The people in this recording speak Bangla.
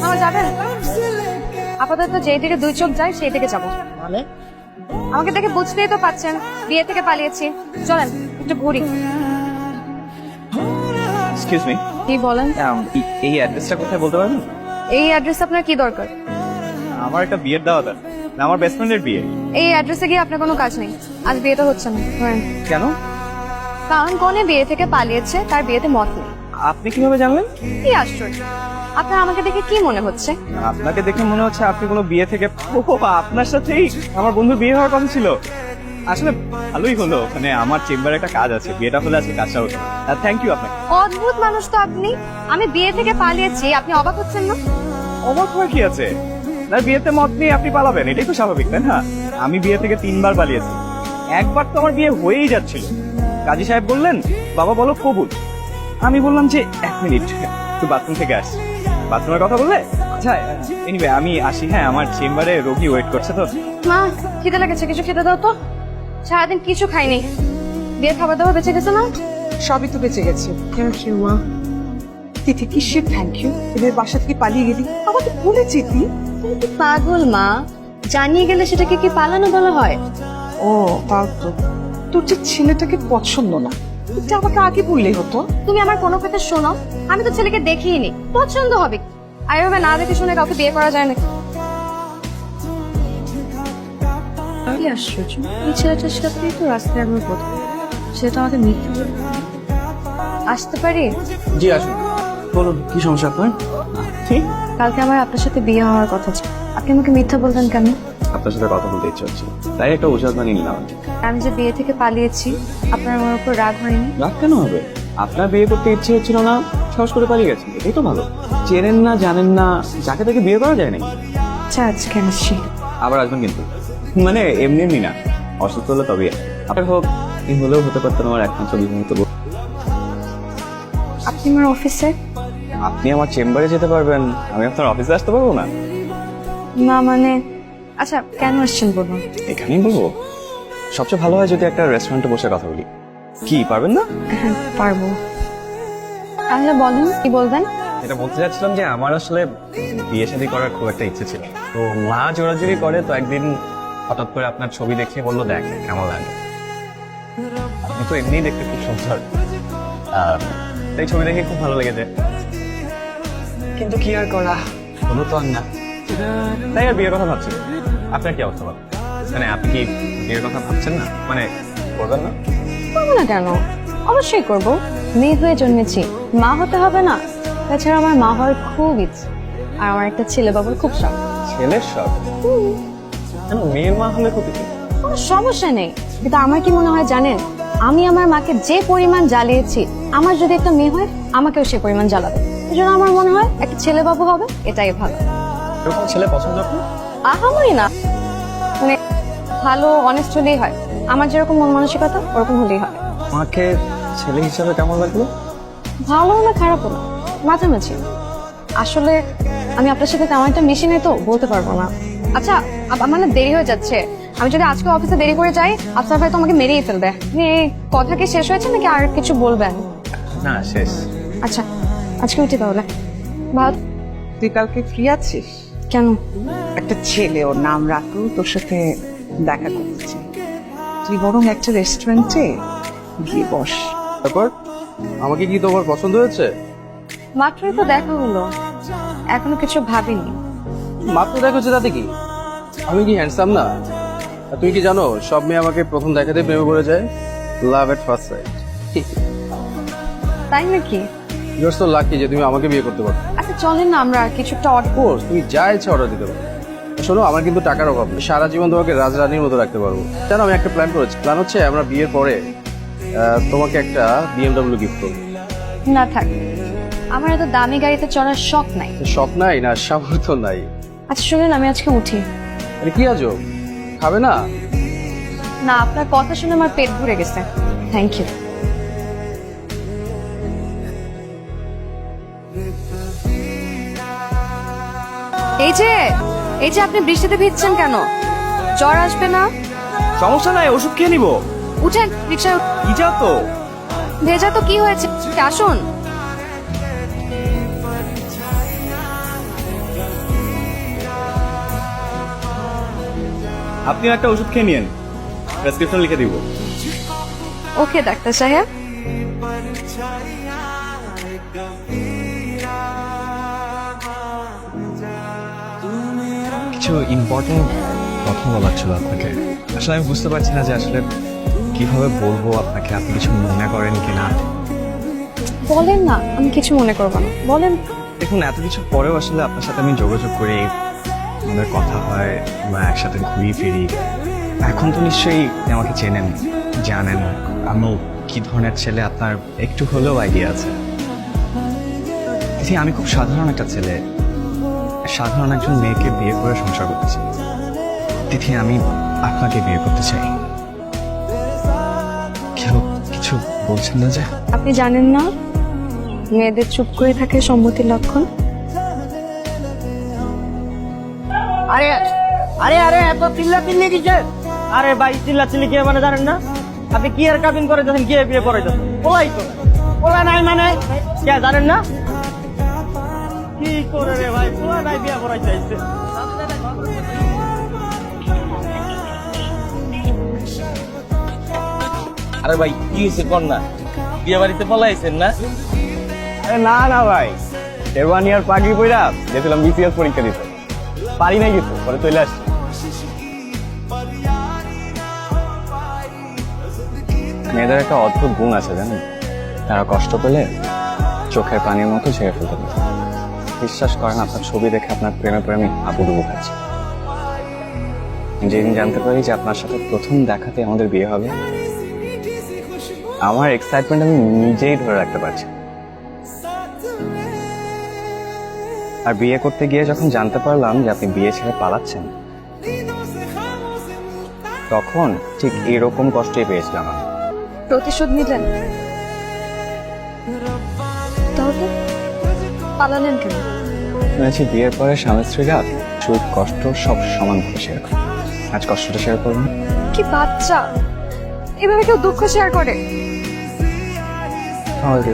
আমার যাবেন? আপাতত যেই দিকে দুই চোখ যায় সেই দিকে যাবো। মানে আমাকে দেখে বুঝতেই তো পাচ্ছেন বিয়ে থেকে পালিয়েছি। চলেন একটু ঘুরি। এক্সকিউজ মি, কি বলেন? এই অ্যাড্রেসটা কোথায় বলতে পারবেন? এই অ্যাড্রেস আপনার কি দরকার? আমার একটা বিয়ের দাওয়াত আছে, না আমার বেস্ট ফ্রেন্ডের বিয়ে। এই অ্যাড্রেসে গিয়ে আপনার কোনো কাজ নেই। আজ বিয়ে তো হচ্ছে না। ধরেন। কেন? কারণ কনে বিয়ে থেকে পালিয়েছে, তার বিয়েতে মত নেই। আপনি কিভাবে জানলেন? কি আশ্চর্য! আপনার আমাকে দেখে কি মনে হচ্ছে? আপনাকে দেখে মনে হচ্ছে আপনি কোনো বিয়ে থেকে আপনার সাথেই আমার বন্ধুর বিয়ে হওয়ার কথা ছিল। আসলে ভালোই হলো, মানে আমার চেম্বারে একটা কাজ আছে, বিয়েটা হলে আজকে কাজটা হতো। থ্যাংক ইউ আপনাকে। অদ্ভুত মানুষ তো আপনি। আমি বিয়ে থেকে পালিয়েছি, আপনি অবাক হচ্ছেন না? অবাক হওয়ার কি আছে? না, বিয়েতে মত নিয়ে আপনি পালাবেন, এটাই তো স্বাভাবিক, তাই না? আমি বিয়ে থেকে 3 বার পালিয়েছি। একবার তো আমার বিয়ে হয়েই যাচ্ছিল, কাজী সাহেব বললেন বাবা বলো কবুল। আমি বললাম যে 1 মিনিট, একটু বাথরুম থেকে আসি। বাথরুমের কথা বললে আচ্ছা, এনিওয়ে আমি আসি। হ্যাঁ, আমার চেম্বারে রোগী ওয়েট করছে তো। মা, খিদে লেগেছে, কিছু খেতে দাও তো। সারাদিন কিছু খাইনি। বিয়ের খাবার দাবার বেঁচে গেছে না? সবই তো বেঁচে গেছে। থ্যাংক ইউ মা। তিথি কিসের থ্যাংক ইউ? এদের বাসা থেকে পালিয়ে গেলি, আমাকে ভুলে যেতি। তুমি কি পাগল মা? জানিয়ে গেলে সেটাকে কি পালানো বলা হয়? ও তাও তো, তোর যে ছেলেটাকে পছন্দ না, এটা আমাকে আগে বললেই হতো। তুমি আমার কোনো কথা শোনো। আমি তো ছেলেকে দেখিনি, পছন্দ হবে কি? আর এভাবে না দেখে শুনে কাউকে বিয়ে করা যায় না। কি আশ্চর্য! এই ছেলেটার সাথেই তো রাস্তায় আমার প্রথম। সেটা আমাকে মিথ্যে বলে। আসতে পারি? জি আসুন, বলুন কি সমস্যা আপনার? ঠিক, কালকে আমার আপনার সাথে বিয়ে হওয়ার কথা ছিল। আপনি আমাকে মিথ্যা বলবেন কেন? আপনার সাথে কথা বলতে ইচ্ছে হচ্ছে, তাই একটা ওষুধ বানিয়ে নিলাম। আমি যে বিয়ে থেকে পালিয়েছি, আপনার আমার উপর রাগ হয়নি? রাগ কেন হবে? আপনার বিয়ে করতে ইচ্ছে হচ্ছিল না, সাহস করে পালিয়ে গেছেন, এটাই তো ভালো। চেনেন না জানেন না, যাকে তাকে বিয়ে করা যায় নাকি? আচ্ছা, আজকে আসি। আবার আসবেন কিন্তু, মানে এমনি এমনি না, অসুস্থ হলে তবেই। আপনার হোক, এই হলেও হতে পারতেন আমার একমাত্র বিবাহিত বোন। আপনি আমার অফিসে? আপনি আমার চেম্বারে যেতে পারবেন, আমি আপনার অফিসে আসতে পারবো না? না মানে, আচ্ছা কেন আসছেন বলুন। এখানেই বলবো? সবচেয়ে ভালো হয় যদি একটা রেস্টুরেন্টে বসে কথা বলি। কি পারবেন না? হ্যাঁ পারবো। তাহলে বলুন কি বলবেন। এটা বলতে চাচ্ছিলাম যে আমার আসলে বিয়ে শাদী করার খুব একটা ইচ্ছে ছিল, তো মা জোরাজুরি করে, তো একদিন হঠাৎ করে আপনার ছবি দেখে বললো দেখ কেমন লাগে। আপনি তো এমনিই দেখতে খুব সুন্দর, তাই ছবি দেখে খুব ভালো লেগেছে। কিন্তু কি আর করা, হলো তো আর না, তাই আর বিয়ের কথা ভাবছি। আপনার কি অবস্থা বলেন? মানে আপনি কি বিয়ের কথা ভাবছেন না, মানে করবেন না? করবো না কেন, অবশ্যই করবো। মেয়ে হয়ে জন্মেছি, মা হতে হবে না? তাছাড়া আমার মা হওয়ার খুব ইচ্ছে, আর আমার একটা ছেলে বাবুর খুব শখ। ছেলের শখ? কেন, মেয়ের মা হলে ক্ষতি কি? কোনো সমস্যা নেই, কিন্তু আমার কি মনে হয় জানেন, আমি আমার মাকে যে পরিমাণ জ্বালিয়েছি, আমার যদি একটা মেয়ে হয় আমাকেও সে পরিমাণ জ্বালাবে। এই জন্য আমার মনে হয় একটা ছেলে বাবু হবে, এটাই ভালো। এরকম ছেলে পছন্দ আপনার? আহামরি না, মানে ভালো অনেস্ট হলেই হয়। আমার যেরকম মন মানসিকতা ওরকম হলেই হয়। মাকে ছেলে হিসাবে কেমন লাগলো? ভালো না খারাপও না, মাঝামাঝি। আসলে আমি আপনার সাথে তেমন একটা মিশি নাই তো বলতে পারবো না। আচ্ছা, আমার না দেরি হয়ে যাচ্ছে। আমি যদি আজকে অফিসে দেরি করে যাই, আফসার ভাই তো আমাকে মেরেই ফেলবে। এই কথা কি শেষ হয়েছে নাকি আর কিছু বলবেন? না, শেষ। আচ্ছা, আজকে উঠি তাহলে। ভাত। তুই কালকে ফ্রি আছিস? কেন? একটা ছেলে, ওর নাম রাখু, তোর সাথে দেখা করতেছি। তুই বরং একটা রেস্টুরেন্টে গিয়ে বস। তারপর আমাকে কি তোমার পছন্দ হয়েছে? মাত্রই তো দেখা হলো, এখনো কিছু ভাবিনি। মাত্র দেখো যে তাতে কি, আমি কি হ্যান্ডসাম না? আর তুমি কি জানো সব মেয়ে আমাকে প্রথম দেখাতে প্রেমে পড়ে যায়। লাভ এট ফার্স্ট সাইট। তাই নাকি? ইউ আর সো লাকি যে তুমি আমাকে বিয়ে করতে পারো। আচ্ছা চলেন না আমরা কিছু একটা অর্ডার। কোর্স তুমি যা ইচ্ছা অর্ডার দিতে পারো। শোনো, আমার কিন্তু টাকার অভাব নেই, সারা জীবন তোমাকে রাজরানীর মতো রাখতে পারবো। জানো আমি একটা প্ল্যান করেছি, প্ল্যান হচ্ছে আমরা বিয়ের পরে তোমাকে একটা BMW গিফট করবো। না থাক, আমার এত দামি গাড়িতে চড়ার শখ নাই। শখ নাই না, সামর্থ্য নাই। আচ্ছা শুনুন, আমি আজকে উঠি। আরে কি আজব, খাবে না? না, আপনার কথা শুনে আমার পেট ভরে গেছে। Thank you. এই যে আপনি বৃষ্টিতে ভিজছেন কেন? জ্বর আসবে না? সমস্যা নাই, ওষুধ খেয়ে নিবো। উঠেন রিক্সায়। কি যা তো, ভেজা তো কি হয়েছে, আসুন। আপনিও একটা ওষুধ খেয়ে নিন, প্রেসক্রিপশন লিখে দিব। ওকে ডাক্তার সাহেব। কিছু ইম্পর্টেন্ট কথা বলার ছিল আপনাকে। আসলে আমি বুঝতে পারছি না যে আসলে কিভাবে বলবো আপনাকে, আপনি কিছু মনে করেন কিনা। বলেন না, আমি কিছু মনে করবো না, বলেন। দেখুন, এত কিছু পরেও আসলে আপনার সাথে আমি যোগাযোগ করি, আমাদের কথা হয়, আমরা একসাথে ঘুরি ফিরি। এখন তো নিশ্চয়ই আপনি আমাকে চেনেন, জানেন আমি কি ধরনের ছেলে, আপনার একটু হলেও আইডিয়া আছে। আমি খুব সাধারণ একটা ছেলে, সাধারণ একজন মেয়েকে বিয়ে করে সংসার করতে চাই। তিথি, আমি আপনাকে বিয়ে করতে চাই। কেউ কিছু বলছেন না যে? আপনি জানেন না মেয়েদের চুপ করে থাকে সম্মতির লক্ষণ? আরে আরে আরে এত চিল্লা চিল্লি কিসের? আরে ভাই চিল্লা চিল্লি কে মানে জানেন না? আপনি কি আর কাবিন করে যাচ্ছেন, কি বিয়ে করে যাচ্ছেন? ওলাই তো ওলা নাই মানে কে জানেন না? কি করে রে ভাই, ওলা নাই বিয়ে করাই চাইছে। আরে ভাই কি হয়েছে কন্যা, বিয়ে বাড়িতে পলাইছেন না? আরে না না ভাই, এরওয়ানিয়ার পাগড়ি পইরা গেছিলাম বিসিএস পরীক্ষা দিতে, পারি নাই কিছু, পরে চলে আসছি। মেয়েদের একটা অদ্ভুত গুণ আছে জানেন, তারা কষ্ট পেলে চোখের পানির মতো ছেড়ে ফেলতে পারে। বিশ্বাস করেন, আপনার ছবি দেখে আপনার প্রেমে প্রেমে আবুডুবু খাচ্ছি। যেদিন জানতে পারি যে আপনার সাথে প্রথম দেখাতে আমাদের বিয়ে হবে, আমার এক্সাইটমেন্ট আমি নিজেই ধরে রাখতে পারছি। আর বিয়ে করতে গিয়ে যখন জানতে পারলাম যে আপনি বিয়ে ছেড়ে পালাচ্ছেন, তখন ঠিক এরকম কষ্টই পেয়েছিলাম আমি। প্রতিশোধ নিলেন? তাহলে পালালেন কেন? শুনেছি বিয়ের পরে স্বামী স্ত্রীরা সুখ কষ্ট সব সমানভাবে শেয়ার করে। আজ কষ্টটা শেয়ার করবো না? কি বাচ্চা, এভাবে কেউ দুঃখ শেয়ার করে? তাহলে